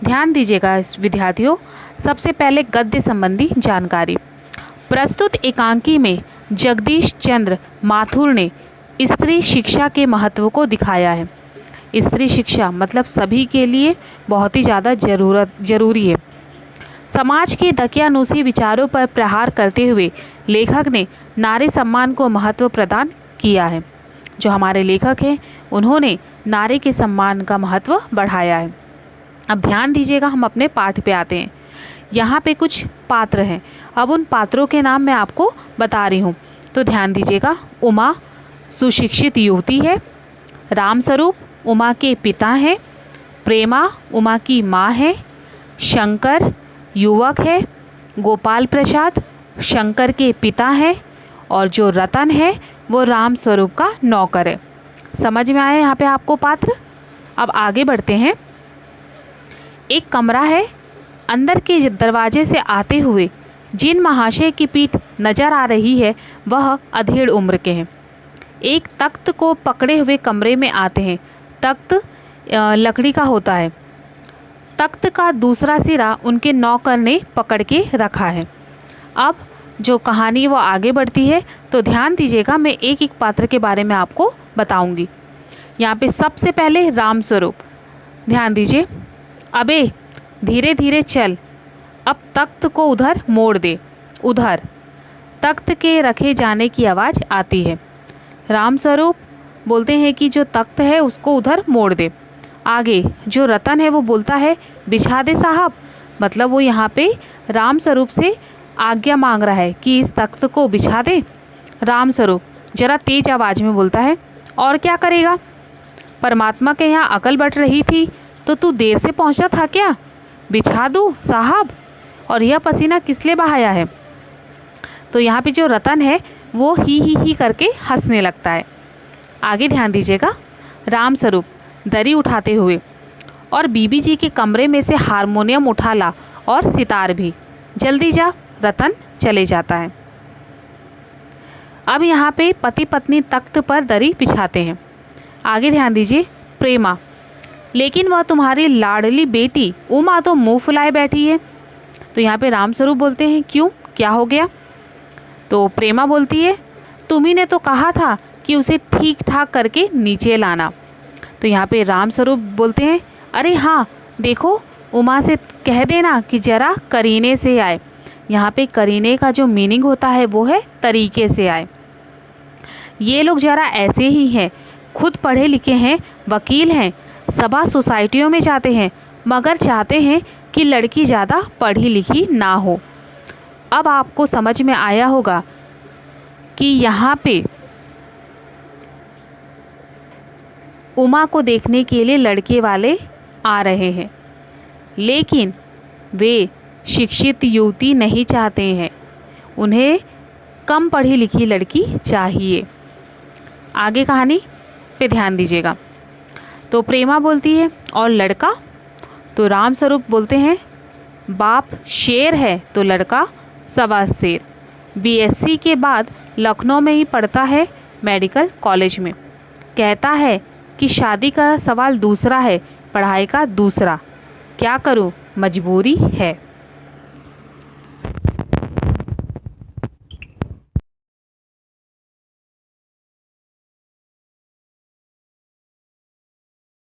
ध्यान दीजिएगा विद्यार्थियों। सबसे पहले गद्य संबंधी जानकारी। प्रस्तुत एकांकी में जगदीश चंद्र माथुर ने स्त्री शिक्षा के महत्व को दिखाया है। स्त्री शिक्षा मतलब सभी के लिए बहुत ही ज़्यादा जरूरी है। समाज के दकियानूसी विचारों पर प्रहार करते हुए लेखक ने नारी सम्मान को महत्व प्रदान किया है। जो हमारे लेखक हैं उन्होंने नारी के सम्मान का महत्व बढ़ाया है। अब ध्यान दीजिएगा, हम अपने पाठ पे आते हैं। यहाँ पे कुछ पात्र हैं, अब उन पात्रों के नाम मैं आपको बता रही हूँ, तो ध्यान दीजिएगा। उमा सुशिक्षित युवती है। रामस्वरूप उमा के पिता हैं। प्रेमा उमा की माँ है। शंकर युवक है। गोपाल प्रसाद शंकर के पिता हैं। और जो रतन है वो रामस्वरूप का नौकर है। समझ में आया यहाँ पे आपको पात्र। अब आगे बढ़ते हैं। एक कमरा है, अंदर के दरवाजे से आते हुए जिन महाशय की पीठ नजर आ रही है वह अधेड़ उम्र के हैं। एक तख्त को पकड़े हुए कमरे में आते हैं। तख्त लकड़ी का होता है। तख्त का दूसरा सिरा उनके नौकर ने पकड़ के रखा है। अब जो कहानी वो आगे बढ़ती है, तो ध्यान दीजिएगा, मैं एक एक पात्र के बारे में आपको बताऊंगी। यहाँ पे सबसे पहले रामस्वरूप, ध्यान दीजिए। अबे धीरे धीरे चल, अब तख्त को उधर मोड़ दे। उधर तख्त के रखे जाने की आवाज़ आती है। रामस्वरूप बोलते हैं कि जो तख्त है उसको उधर मोड़ दे। आगे जो रतन है वो बोलता है बिछा दे साहब, मतलब वो यहाँ पे रामस्वरूप से आज्ञा मांग रहा है कि इस तख्त को बिछा दे। रामस्वरूप जरा तेज आवाज़ में बोलता है, और क्या करेगा, परमात्मा के यहाँ अकल बट रही थी तो तू देर से पहुँचा था क्या? बिछा दूँ साहब, और यह पसीना किस लिए बहाया है? तो यहाँ पे जो रतन है वो ही करके हंसने लगता है। आगे ध्यान दीजिएगा। रामस्वरूप दरी उठाते हुए, और बीबी जी के कमरे में से हारमोनियम उठा ला और सितार भी। जल्दी जा। रतन चले जाता है। अब यहाँ पे पति पत्नी तख्त पर दरी बिछाते हैं। आगे ध्यान दीजिए। प्रेमा, लेकिन वह तुम्हारी लाडली बेटी उमा तो मुंह फुलाए बैठी है। तो यहाँ पे रामस्वरूप बोलते हैं क्यों, क्या हो गया? तो प्रेमा बोलती है तुम्ही ने तो कहा था कि उसे ठीक ठाक करके नीचे लाना। तो यहाँ पे रामस्वरूप बोलते हैं अरे हाँ देखो, उमा से कह देना कि जरा करीने से आए। यहाँ पे करीने का जो मीनिंग होता है वो है तरीके से आए। ये लोग जरा ऐसे ही हैं, खुद पढ़े लिखे हैं, वकील हैं, सभा सोसाइटियों में जाते हैं, मगर चाहते हैं कि लड़की ज़्यादा पढ़ी लिखी ना हो। अब आपको समझ में आया होगा कि यहाँ पे उमा को देखने के लिए लड़के वाले आ रहे हैं, लेकिन वे शिक्षित युवती नहीं चाहते हैं, उन्हें कम पढ़ी लिखी लड़की चाहिए। आगे कहानी पे ध्यान दीजिएगा। तो प्रेमा बोलती है और लड़का? तो रामस्वरूप बोलते हैं बाप शेर है तो लड़का सवा शेर। बीएससी के बाद लखनऊ में ही पढ़ता है, मेडिकल कॉलेज में। कहता है कि शादी का सवाल दूसरा है, पढ़ाई का दूसरा। क्या करूं, मजबूरी है।